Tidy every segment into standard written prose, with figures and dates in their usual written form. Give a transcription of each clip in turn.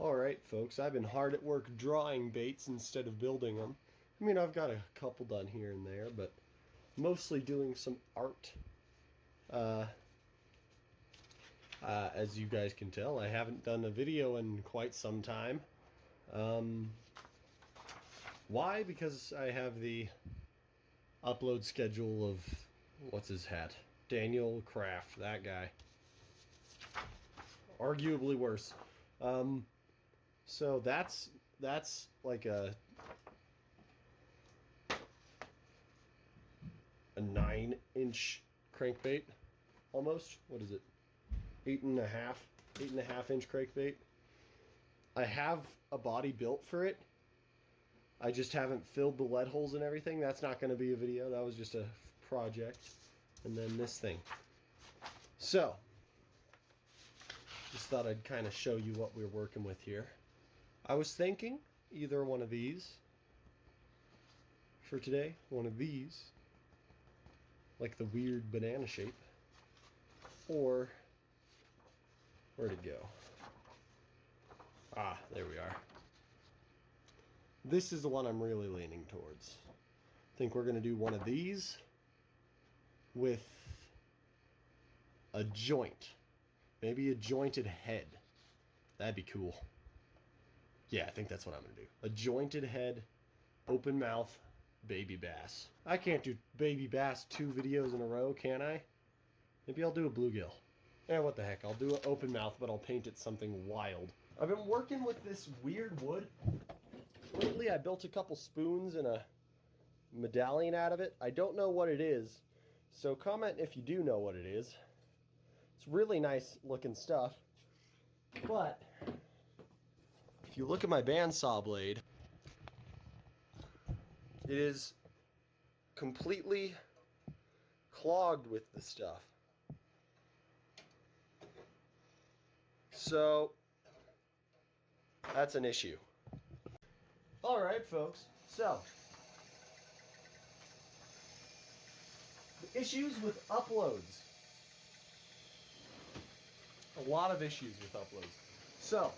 Alright folks, I've been hard at work drawing baits instead of building them. I mean, I've got a couple done here and there, but mostly doing some art. As you guys can tell, I haven't done a video in quite some time. Why? Because I have the upload schedule of, what's his hat? Daniel Kraft, that guy. Arguably worse. So that's like a 9-inch crankbait, almost. What is it? 8.5-inch crankbait. I have a body built for it. I just haven't filled the lead holes and everything. That's not going to be a video. That was just a project. And then this thing. So, just thought I'd kind of show you what we're working with here. I was thinking either one of these for today. One of these, like the weird banana shape. Or, where'd it go? Ah, there we are. This is the one I'm really leaning towards. I think we're going to do one of these with a joint. Maybe a jointed head. That'd be cool. Yeah, I think that's what I'm going to do. A jointed head, open mouth, baby bass. I can't do baby bass 2 videos in a row, can I? Maybe I'll do a bluegill. Eh, what the heck. I'll do an open mouth, but I'll paint it something wild. I've been working with this weird wood. Lately, I built a couple spoons and a medallion out of it. I don't know what it is, so comment if you do know what it is. It's really nice looking stuff, but if you look at my bandsaw blade, it is completely clogged with the stuff. So that's an issue. Alright folks, so the issues with uploads. A lot of issues with uploads. So,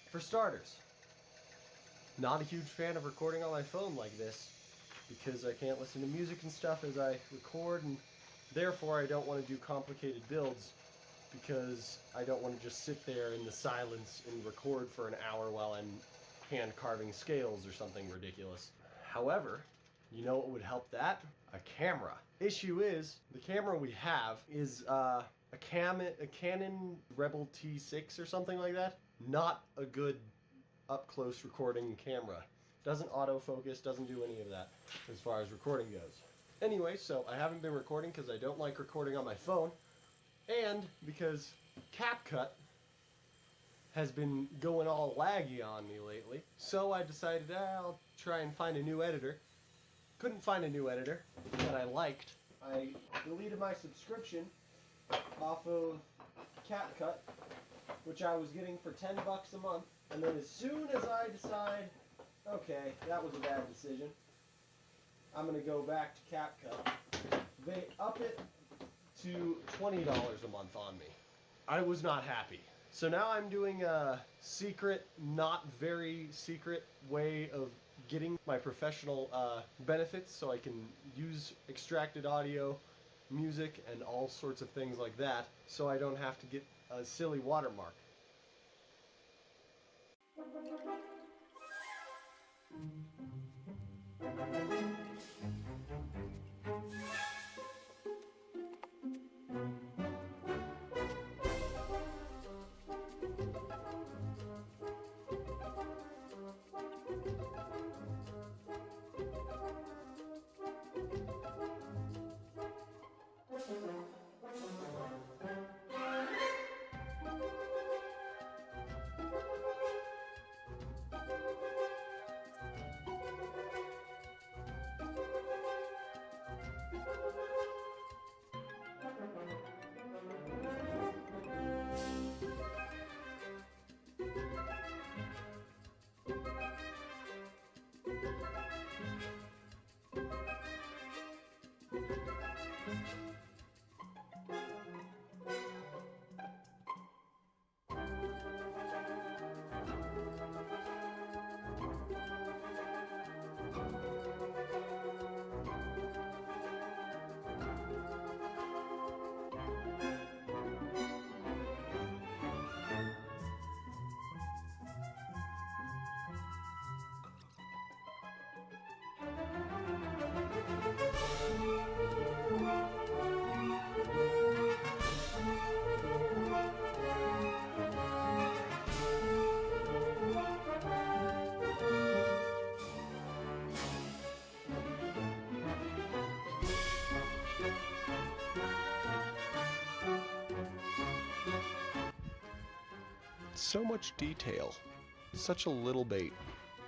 for starters, not a huge fan of recording on my phone like this because I can't listen to music and stuff as I record, and therefore I don't want to do complicated builds because I don't want to just sit there in the silence and record for an hour while I'm hand carving scales or something ridiculous. However, you know what would help that? A camera. Issue is, the camera we have is a Canon Rebel T6 or something like that. Not a good up-close recording camera. Doesn't autofocus, doesn't do any of that as far as recording goes. Anyway, so I haven't been recording because I don't like recording on my phone, and because CapCut has been going all laggy on me lately. So I decided I'll try and find a new editor. Couldn't find a new editor that I liked. I deleted my subscription off of CapCut, which I was getting for $10 a month. And then as soon as I decide, okay, that was a bad decision, I'm going to go back to CapCut, they up it to $20 a month on me. I was not happy. So now I'm doing a secret, not very secret way of getting my professional benefits so I can use extracted audio, music, and all sorts of things like that so I don't have to get a silly watermark. So much detail. Such a little bait.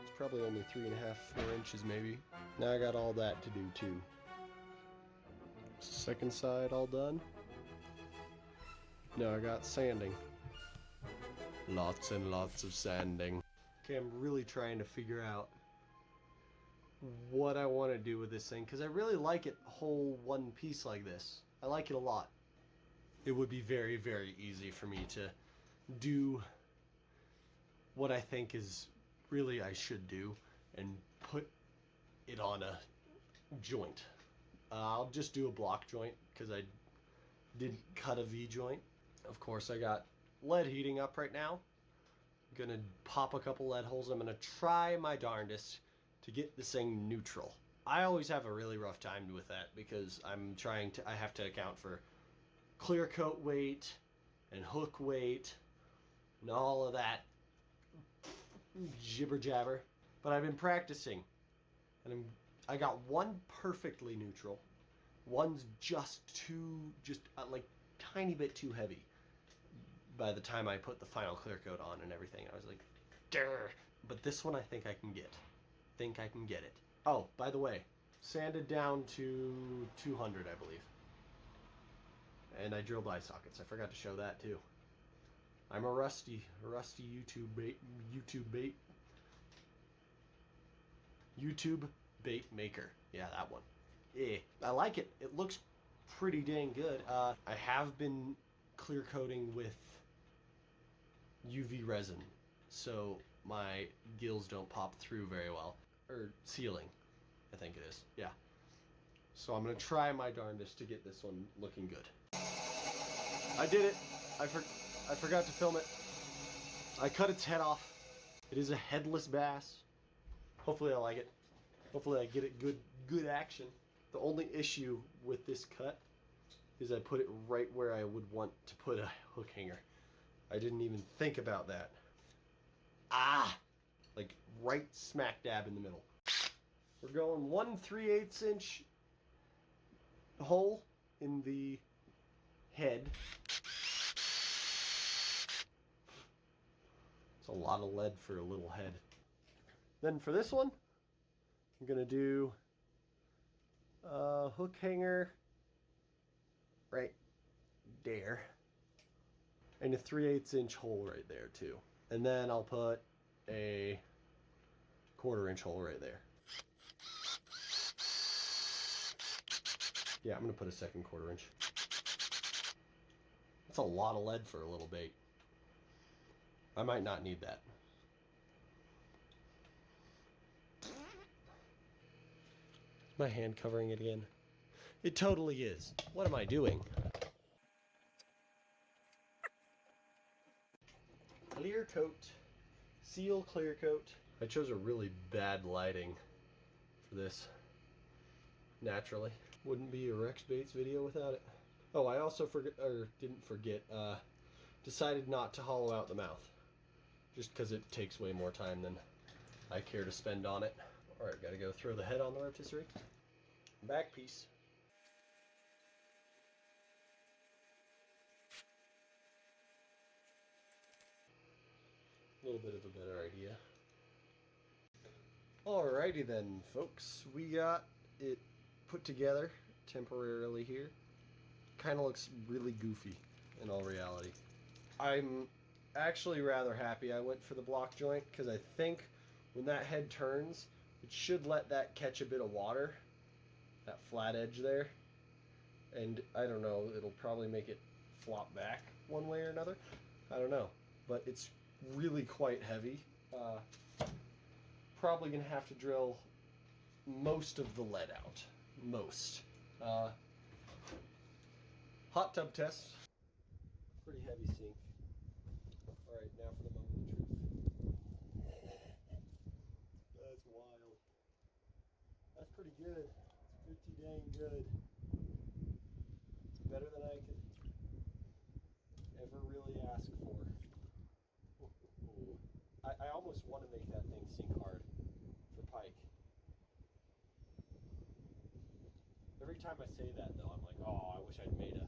It's probably only 3.5, 4 inches maybe. Now I got all that to do too. Second side all done. Now I got sanding. Lots and lots of sanding. Okay, I'm really trying to figure out what I want to do with this thing, because I really like it whole one piece like this. I like it a lot. It would be very, very easy for me to do what I think is really I should do and put it on a joint. I'll just do a block joint because I didn't cut a V-joint. Of course, I got lead heating up right now. I'm gonna pop a couple lead holes. I'm gonna try my darndest to get this thing neutral. I always have a really rough time with that because I have to account for clear coat weight and hook weight and all of that jibber jabber. But I've been practicing, and I got one perfectly neutral. One's just like tiny bit too heavy. By the time I put the final clear coat on and everything, I was like, "Durr!" But this one I think I can get. It. Oh, by the way, sanded down to 200, I believe. And I drilled eye sockets. I forgot to show that too. I'm a rusty YouTube bait maker. Yeah, that one. Yeah, I like it. It looks pretty dang good. I have been clear coating with UV resin, so my gills don't pop through very well. Or sealing, I think it is. Yeah. So I'm gonna try my darndest to get this one looking good. I did it. I forgot to film it. I cut its head off. It is a headless bass. Hopefully I like it. Hopefully I get it good action. The only issue with this cut is I put it right where I would want to put a hook hanger. I didn't even think about that. Like right smack dab in the middle. We're going 1 3/8 inch hole in the head. It's a lot of lead for a little head. Then for this one, I'm gonna do a hook hanger right there, and a 3/8 inch hole right there too. And then I'll put a 1/4 inch hole right there. Yeah, I'm gonna put a second 1/4 inch. That's a lot of lead for a little bait. I might not need that. My hand covering it again. It totally is. What am I doing? Clear coat. Seal clear coat. I chose a really bad lighting for this. Naturally. Wouldn't be a Rex Baits video without it. Oh, I also decided not to hollow out the mouth. Just because it takes way more time than I care to spend on it. Alright, gotta go throw the head on the rotisserie. Back piece. A little bit of a better idea. Alrighty then, folks. We got it put together temporarily here. Kind of looks really goofy in all reality. I'm actually rather happy I went for the block joint because I think when that head turns, it should let that catch a bit of water, that flat edge there, and I don't know, it'll probably make it flop back one way or another. I don't know, but it's really quite heavy. Probably gonna have to drill most of the lead out. Most. Hot tub test. Pretty heavy sink. Alright, now for the moment of truth. That's wild. That's pretty good. It's pretty dang good. Better than I could ever really ask for. I almost want to make that thing sink hard for pike. Every time I say that though, I'm like, oh, I wish I'd made a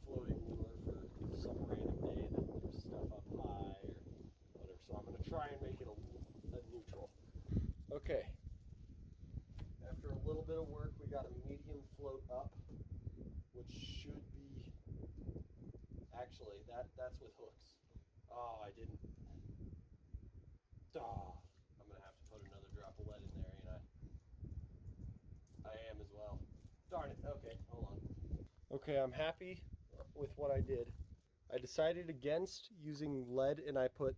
floating lure for some random day that there's stuff up high, or try and make it a neutral. Okay. After a little bit of work, we got a medium float up, which should be, actually, that's with hooks. Oh, I didn't. Oh, I'm gonna have to put another drop of lead in there, ain't I? I am as well. Darn it. Okay, hold on. Okay, I'm happy with what I did. I decided against using lead, and I put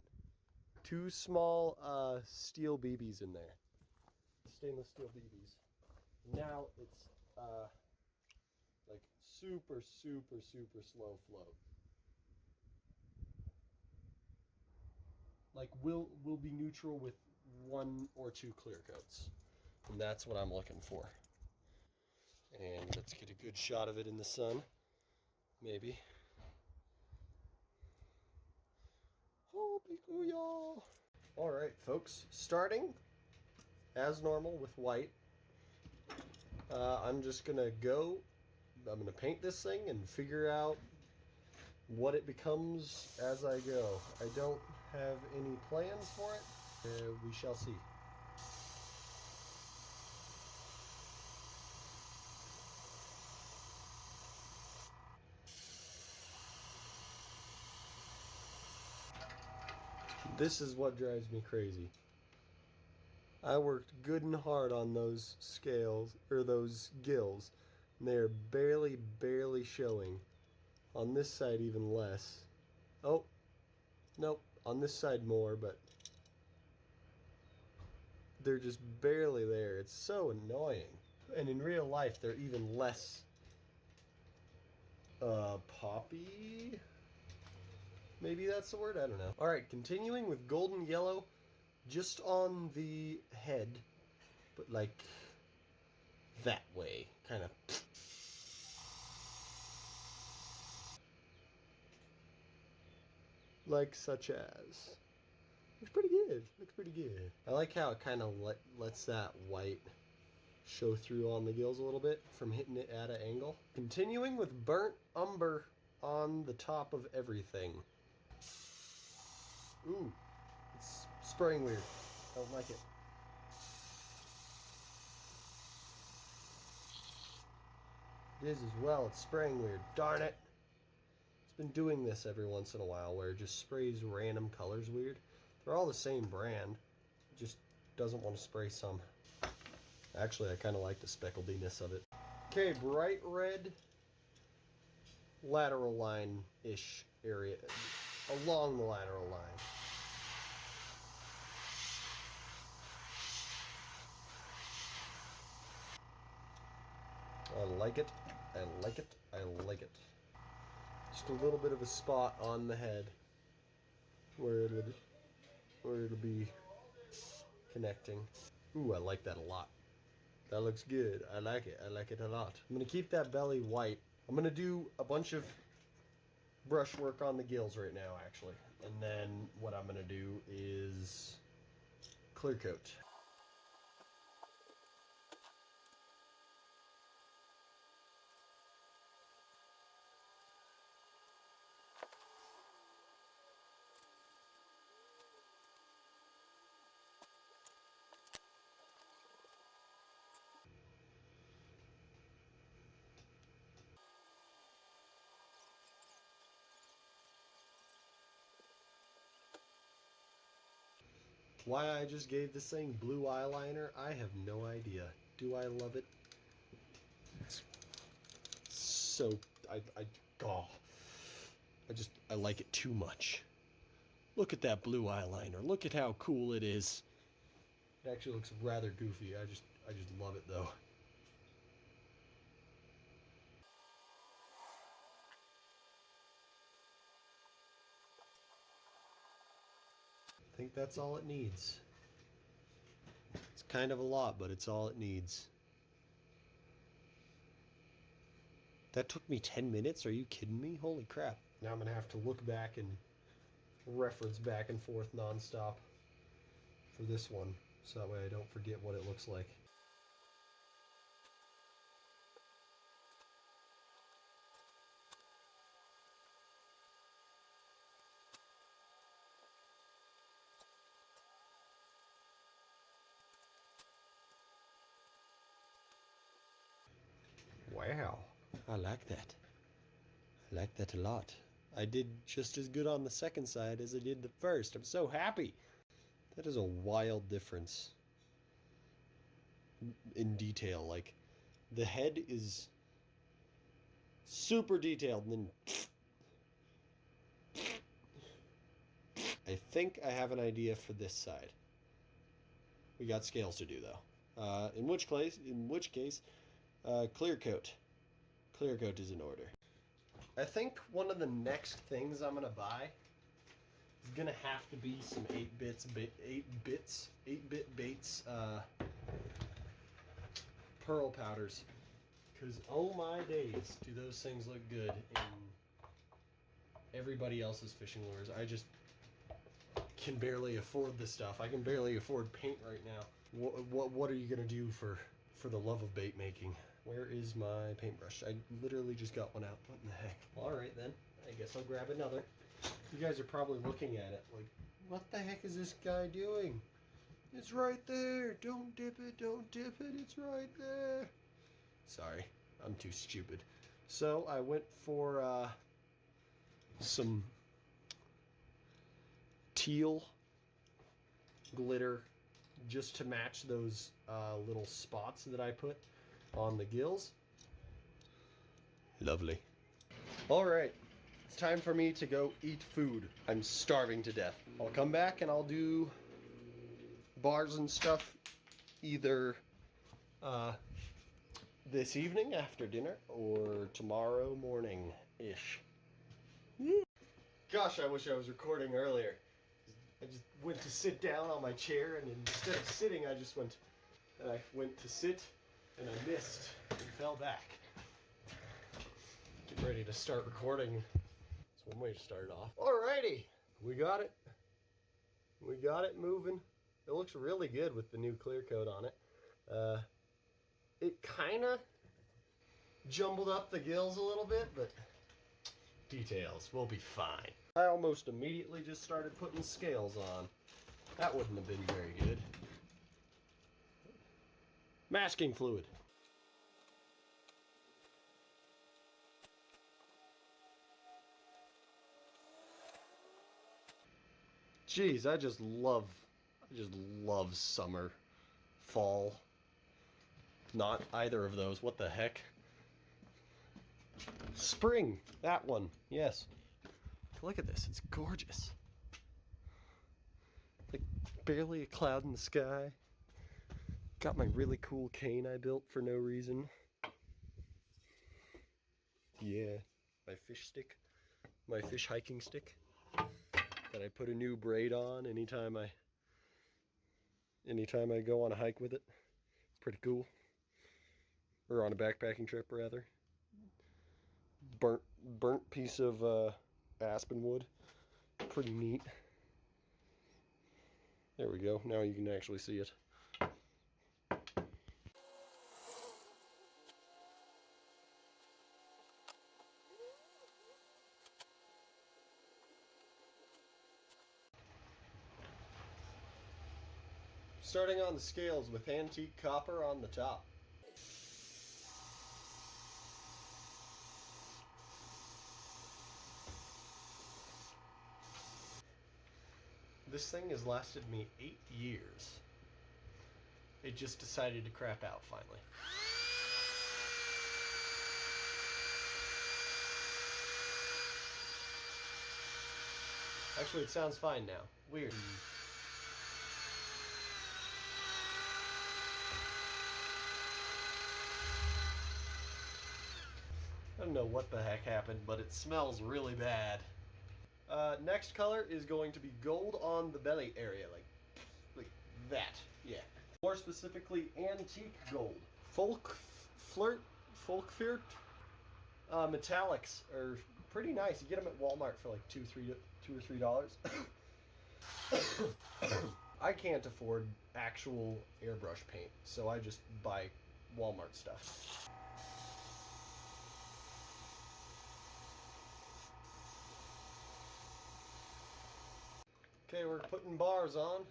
2 small steel BBs in there. Stainless steel BBs. Now it's like super slow float. Like we'll be neutral with 1 or 2 clear coats, and that's what I'm looking for. And let's get a good shot of it in the sun, maybe. Oh, y'all. All right, folks, starting as normal with white. I'm just gonna I'm gonna paint this thing and figure out what it becomes as I go. I don't have any plans for it. We shall see. This is what drives me crazy. I worked good and hard on those scales, or those gills, and they're barely showing. On this side even less. Oh, nope, on this side more, but they're just barely there. It's so annoying. And in real life, they're even less poppy. Maybe that's the word, I don't know. All right, continuing with golden yellow, just on the head, but like that way, kind of. Like such as. Looks pretty good. Looks pretty good. I like how it kind of lets that white show through on the gills a little bit from hitting it at an angle. Continuing with burnt umber on the top of everything. Ooh, it's spraying weird. I don't like it. It is as well. It's spraying weird. Darn it. It's been doing this every once in a while where it just sprays random colors weird. They're all the same brand. It just doesn't want to spray some. Actually, I kind of like the specklediness of it. Okay, bright red lateral line-ish area. Along the lateral line. I like it. I like it. I like it. Just a little bit of a spot on the head where it'll be connecting. Ooh, I like that a lot. That looks good. I like it. I like it a lot. I'm gonna keep that belly white. I'm gonna do a bunch of brush work on the gills right now, actually. And then what I'm gonna do is clear coat. Why I just gave this thing blue eyeliner, I have no idea. Do I love it? It's so I like it too much. Look at that blue eyeliner. Look at how cool it is. It actually looks rather goofy. I just love it though. I think that's all it needs. It's kind of a lot, but it's all it needs. That took me 10 minutes? Are you kidding me? Holy crap. Now I'm going to have to look back and reference back and forth nonstop for this one, so that way I don't forget what it looks like. Wow, I like that. I like that a lot. I did just as good on the second side as I did the first. I'm so happy. That is a wild difference in detail. Like, the head is super detailed, and then I think I have an idea for this side. We got scales to do though. In which case, clear coat. Clear coat is in order. I think one of the next things I'm gonna buy is gonna have to be some 8-bit baits, pearl powders. Because oh my days, do those things look good in everybody else's fishing lures. I just can barely afford this stuff. I can barely afford paint right now. What are you gonna do for the love of bait making? Where is my paintbrush? I literally just got one out. What in the heck? All right then, I guess I'll grab another. You guys are probably looking at it like, what the heck is this guy doing? It's right there. Don't dip it, don't dip it. It's right there. Sorry, I'm too stupid. So I went for some teal glitter just to match those little spots that I put on the gills. Lovely. All right, it's time for me to go eat food. I'm starving to death. I'll come back and I'll do bars and stuff either this evening after dinner or tomorrow morning-ish. Gosh, I wish I was recording earlier. I just went to sit down on my chair, and instead of sitting, I went to sit, and I missed and fell back. Get ready to start recording. That's one way to start it off. Alrighty, we got it. We got it moving. It looks really good with the new clear coat on it. It kind of jumbled up the gills a little bit, but details, we'll be fine. I almost immediately just started putting scales on. That wouldn't have been very good. Masking fluid. Jeez, I just love summer, fall. Not either of those. What the heck? Spring, that one, yes. Look at this, it's gorgeous. Like, barely a cloud in the sky. Got my really cool cane I built for no reason. Yeah, my fish stick. My fish hiking stick. That I put a new braid on anytime I go on a hike with it. It's pretty cool. Or on a backpacking trip, rather. Burnt piece of aspen wood. Pretty neat. There we go. Now you can actually see it. Starting on the scales with antique copper on the top. This thing has lasted me 8 years. It just decided to crap out finally. Actually, it sounds fine now. Weird. I don't know what the heck happened, but it smells really bad. Next color is going to be gold on the belly area, like that, yeah. More specifically, antique gold. Folkfirt metallics are pretty nice. You get them at Walmart for like $2 or $3. I can't afford actual airbrush paint, so I just buy Walmart stuff. Okay, we're putting bars on.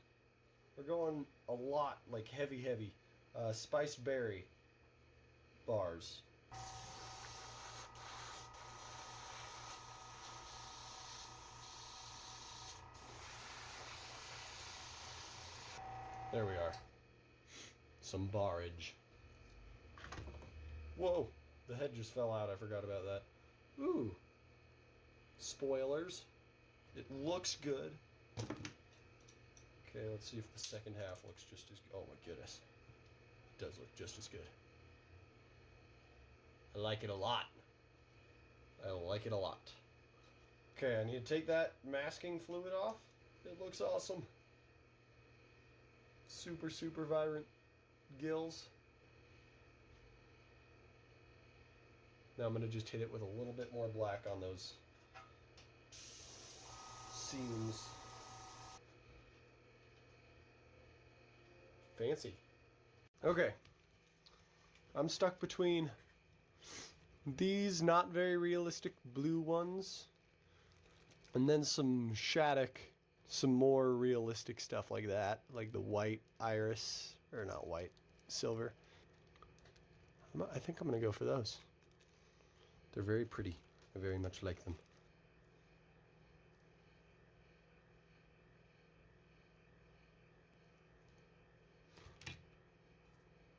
We're going a lot, like heavy, spiced berry bars. There we are. Some barrage. Whoa, the head just fell out. I forgot about that. Ooh. Spoilers. It looks good. Okay, let's see if the second half looks just as good. Oh my goodness. It does look just as good. I like it a lot. I like it a lot. Okay, I need to take that masking fluid off. It looks awesome. Super, super vibrant gills. Now I'm going to just hit it with a little bit more black on those seams. Fancy. Okay. I'm stuck between these not very realistic blue ones and then some Shattuck, some more realistic stuff like that, like the white iris, or not white, silver. I think I'm going to go for those. They're very pretty. I very much like them.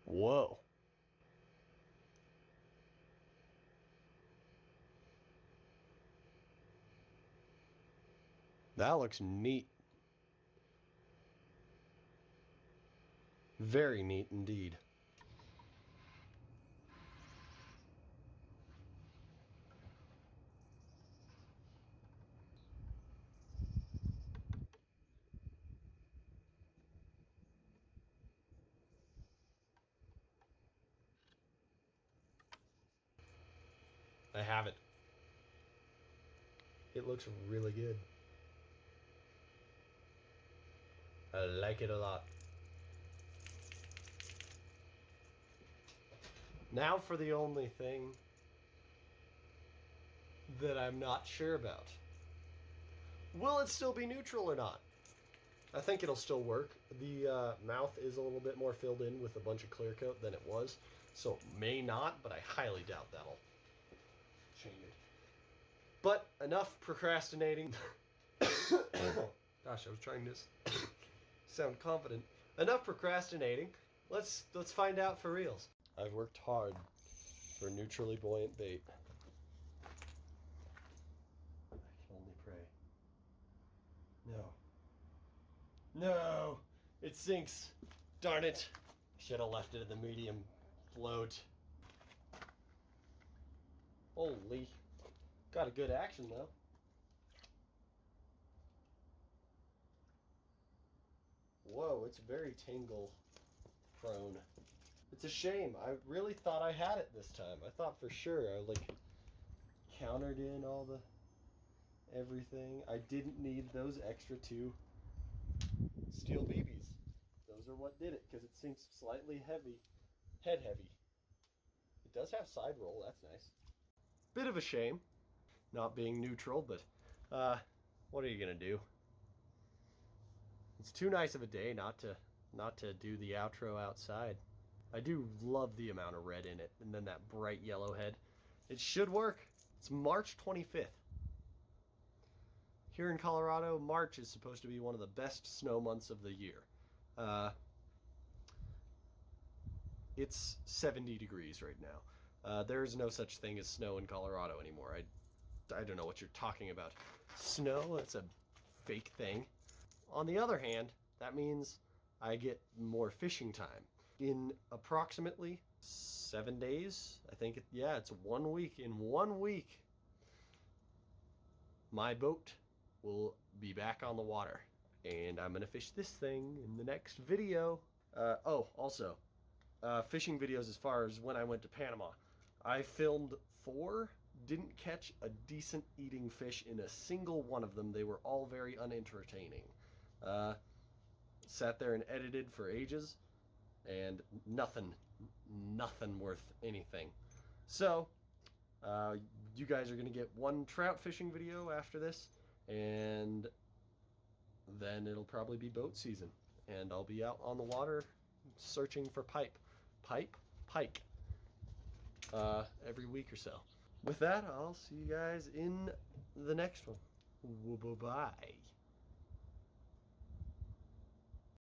Whoa. That looks neat. Very neat indeed. I have it. It looks really good. I like it a lot. Now for the only thing that I'm not sure about. Will it still be neutral or not? I think it'll still work. The mouth is a little bit more filled in with a bunch of clear coat than it was, so it may not, but I highly doubt that'll change it. But enough procrastinating. Gosh, I was trying to sound confident. Enough procrastinating. Let's find out for reals. I've worked hard for neutrally buoyant bait. I can only pray. No. No! It sinks. Darn it. Should have left it at the medium float. Holy. Got a good action though. Whoa, it's very tangle prone. It's a shame. I really thought I had it this time. I thought for sure. I like countered in all the everything. I didn't need those extra 2 steel BBs. Those are what did it, because it seems slightly heavy, head heavy. It does have side roll, that's nice. Bit of a shame, not being neutral, but what are you gonna do? It's too nice of a day not to do the outro outside. I do love the amount of red in it, and then that bright yellow head. It should work. It's March 25th. Here in Colorado, March is supposed to be one of the best snow months of the year. It's 70 degrees right now. There's no such thing as snow in Colorado anymore. I don't know what you're talking about. Snow, that's a fake thing. On the other hand, that means I get more fishing time. In approximately 7 days, I think, it's 1 week. In 1 week, my boat will be back on the water. And I'm gonna fish this thing in the next video. Also, fishing videos as far as when I went to Panama. I filmed 4, didn't catch a decent eating fish in a single one of them. They were all very unentertaining. Sat there and edited for ages, and nothing worth anything. So, you guys are gonna get 1 trout fishing video after this, and then it'll probably be boat season, and I'll be out on the water searching for pike every week or so. With that, I'll see you guys in the next one. Bye-bye.